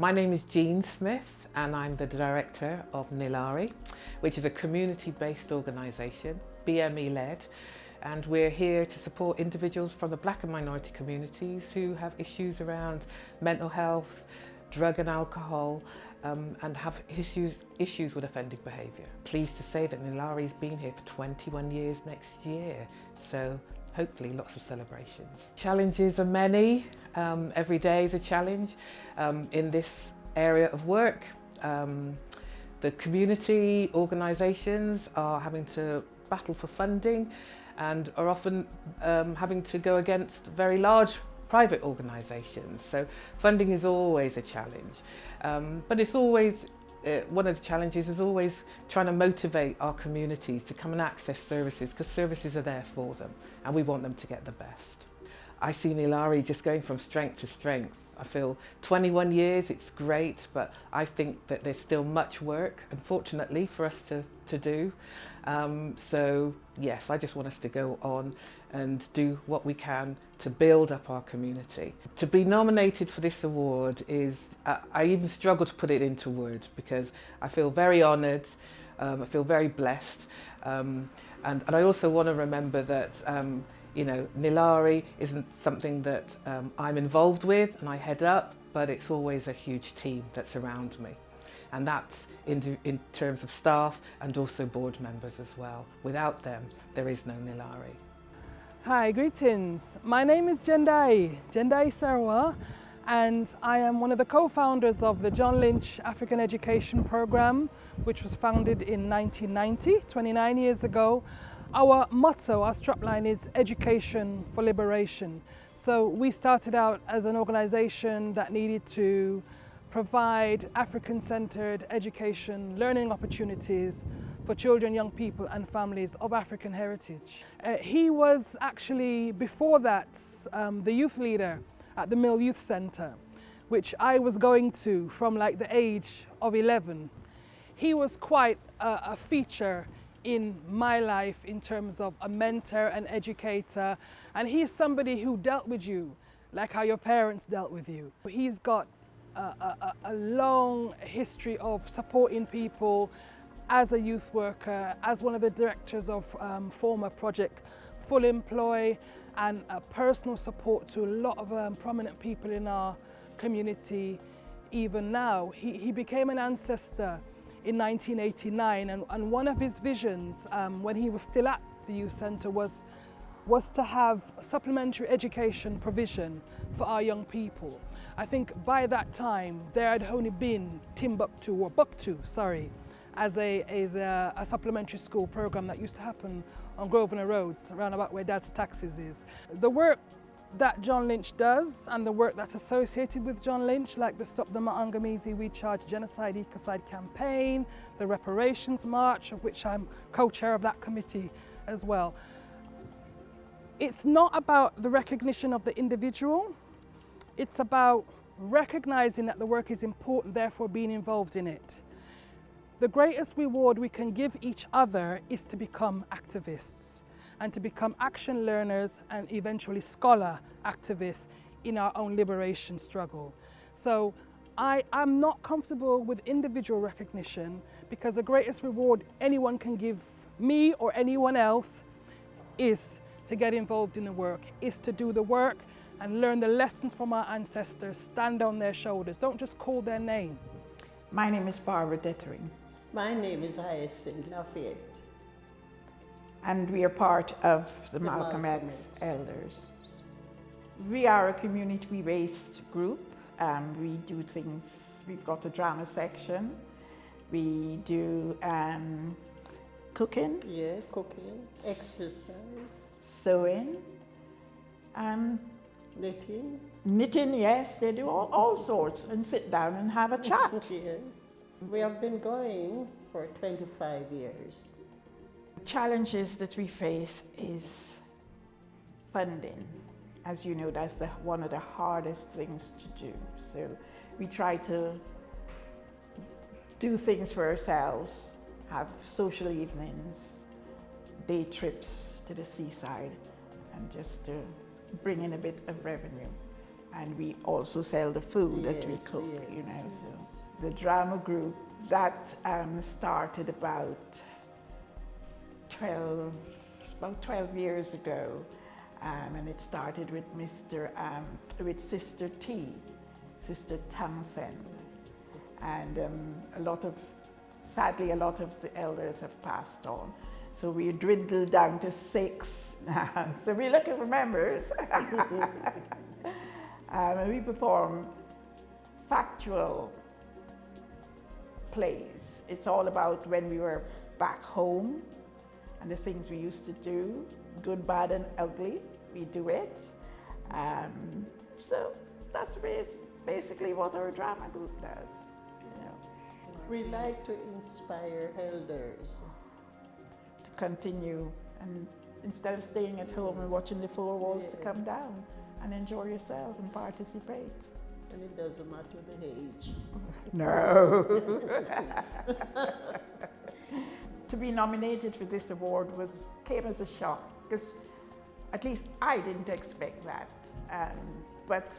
My name is Jean Smith and I'm the director of Nilaari, which is a community-based organisation, BME led, and we're here to support individuals from the black and minority communities who have issues around mental health, drug and alcohol, and have issues with offending behaviour. Pleased to say that Nilaari's been here for 21 years next year, so hopefully lots of celebrations. Challenges are many. Every day is a challenge in this area of work. The community organisations are having to battle for funding and are often having to go against very large private organisations. So funding is always a challenge, but it's always one of the challenges is always trying to motivate our communities to come and access services, because services are there for them and we want them to get the best. I see Nilaari just going from strength to strength. I feel 21 years, it's great, but I think that there's still much work, unfortunately, for us to do. So yes, I just want us to go on and do what we can to build up our community. To be nominated for this award is, I even struggle to put it into words because I feel very honoured, I feel very blessed, and I also want to remember that you know, Nilaari isn't something that I'm involved with and I head up, but it's always a huge team that's around me. And that's in terms of staff and also board members as well. Without them, there is no Nilaari. Hi, greetings. My name is Jendai Sarwa, and I am one of the co-founders of the John Lynch African Education Program, which was founded in 1990, 29 years ago. Our motto, our strapline is Education for Liberation. So we started out as an organization that needed to provide African-centered education, learning opportunities for children, young people and families of African heritage. He was actually, before that, the youth leader at the Mill Youth Centre, which I was going to from like the age of 11. He was quite a feature in my life in terms of a mentor and educator, and he's somebody who dealt with you like how your parents dealt with you. He's got a long history of supporting people as a youth worker, as one of the directors of former project Full Employ, and a personal support to a lot of prominent people in our community. Even now, he became an ancestor in 1989, and one of his visions when he was still at the youth centre was to have supplementary education provision for our young people. I think by that time there had only been Buktu, as a supplementary school program that used to happen on Grosvenor Roads, around about where Dad's Taxis is. The work that John Lynch does and the work that's associated with John Lynch, like the Stop the Maangamizi We Charge Genocide Ecocide campaign, the Reparations March, of which I'm co-chair of that committee as well. It's not about the recognition of the individual, it's about recognizing that the work is important, therefore being involved in it. The greatest reward we can give each other is to become activists and to become action learners and eventually scholar activists in our own liberation struggle. So I'm not comfortable with individual recognition, because the greatest reward anyone can give me or anyone else is to get involved in the work, is to do the work and learn the lessons from our ancestors, stand on their shoulders, don't just call their name. My name is Barbara Dettering. My name is Hyacinth Lafayette. And we are part of the Malcolm X Elders. We are a community-based group. We do things, we've got a drama section. We do cooking. Yes, cooking, exercise. Sewing. Knitting. Knitting, yes, they do all sorts, and sit down and have a chat. Yes. We have been going for 25 years. The challenges that we face is funding. As you know, that's one of the hardest things to do. So we try to do things for ourselves, have social evenings, day trips to the seaside, and just to bring in a bit of revenue. and we also sell the food that we cook, you know. So the drama group, that started about 12 years ago, and it started with with Sister T, Sister Townsend, and sadly a lot of the elders have passed on, so we dwindled down to 6 now. So we're looking for members. And we perform factual plays. It's all about when we were back home and the things we used to do, good, bad, and ugly. We do it. So that's basically what our drama group does. You know. We like to inspire elders To continue, and instead of staying at home and watching the 4 walls, to come down and enjoy yourself and participate. and it doesn't matter the age. No. To be nominated for this award came as a shock, because at least I didn't expect that. But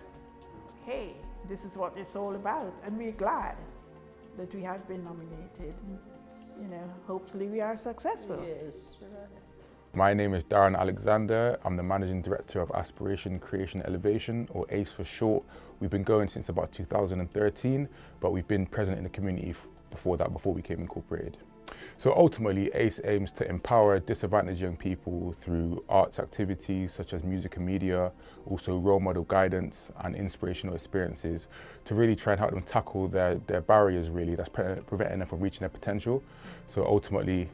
hey, this is what it's all about, and we're glad that we have been nominated. You know, hopefully we are successful. Yes, right. My name is Darren Alexander. I'm the Managing Director of Aspiration, Creation, Elevation, or ACE for short. We've been going since about 2013, but we've been present in the community before we came incorporated. So ultimately, ACE aims to empower disadvantaged young people through arts activities such as music and media, also role model guidance and inspirational experiences to really try and help them tackle their barriers really that's preventing them from reaching their potential. So ultimately,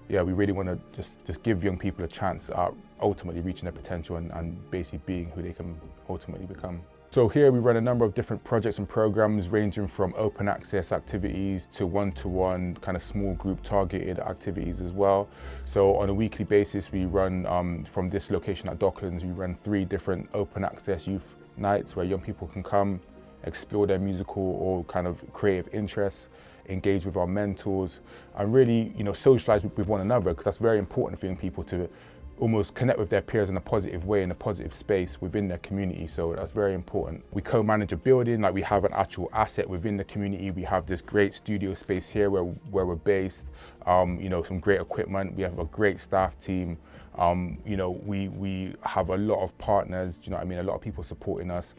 yeah, we really want to just give young people a chance at ultimately reaching their potential and basically being who they can ultimately become. So here we run a number of different projects and programs ranging from open access activities to one-to-one kind of small group targeted activities as well. So on a weekly basis we run, from this location at Docklands, we run 3 different open access youth nights where young people can come, explore their musical or kind of creative interests, engage with our mentors and really, you know, socialize with one another, because that's very important for young people to almost connect with their peers in a positive way, in a positive space within their community. So that's very important. We co-manage a building, like we have an actual asset within the community. We have this great studio space here where we're based, you know, some great equipment. We have a great staff team. You know, we have a lot of partners, you know what I mean, a lot of people supporting us,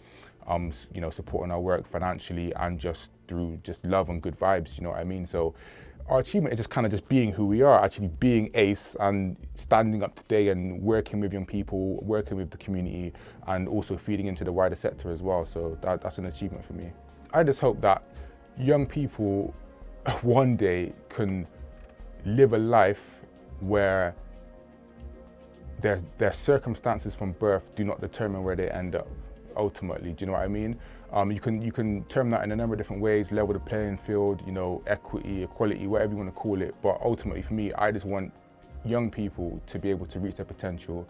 you know, supporting our work financially and just through just love and good vibes, you know what I mean? So our achievement is just kind of just being who we are, actually being ACE and standing up today and working with young people, working with the community and also feeding into the wider sector as well. So that's an achievement for me. I just hope that young people one day can live a life where their circumstances from birth do not determine where they end up ultimately. Do you know what I mean? You can term that in a number of different ways: level the playing field, you know, equity, equality, whatever you want to call it. But ultimately, for me, I just want young people to be able to reach their potential,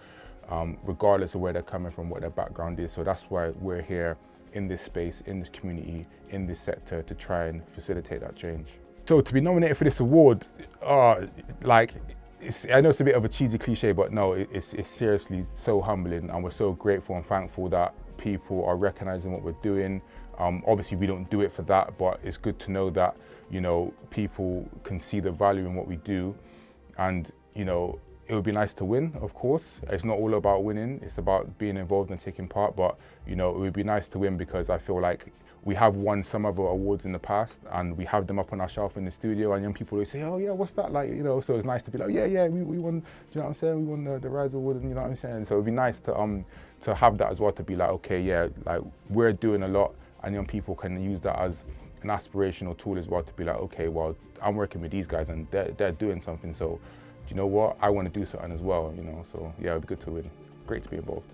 regardless of where they're coming from, what their background is. So that's why we're here in this space, in this community, in this sector, to try and facilitate that change. So to be nominated for this award, like, I know it's a bit of a cheesy cliche, but no, it's seriously so humbling, and we're so grateful and thankful that people are recognizing what we're doing. Obviously we don't do it for that, but it's good to know that, you know, people can see the value in what we do. And, you know, it would be nice to win, of course. It's not all about winning, it's about being involved and taking part. But, you know, it would be nice to win because I feel like we have won some other awards in the past and we have them up on our shelf in the studio, and young people always say, oh yeah, what's that like? You know, so it's nice to be like, yeah, we won, do you know what I'm saying? We won the Rise Award, and you know what I'm saying? So it'd be nice to have that as well, to be like, okay, yeah, like we're doing a lot, and young people can use that as an aspirational tool as well, to be like, okay, well, I'm working with these guys and they're doing something, so do you know what? I want to do something as well, you know? So yeah, it'd be good to win. Great to be involved.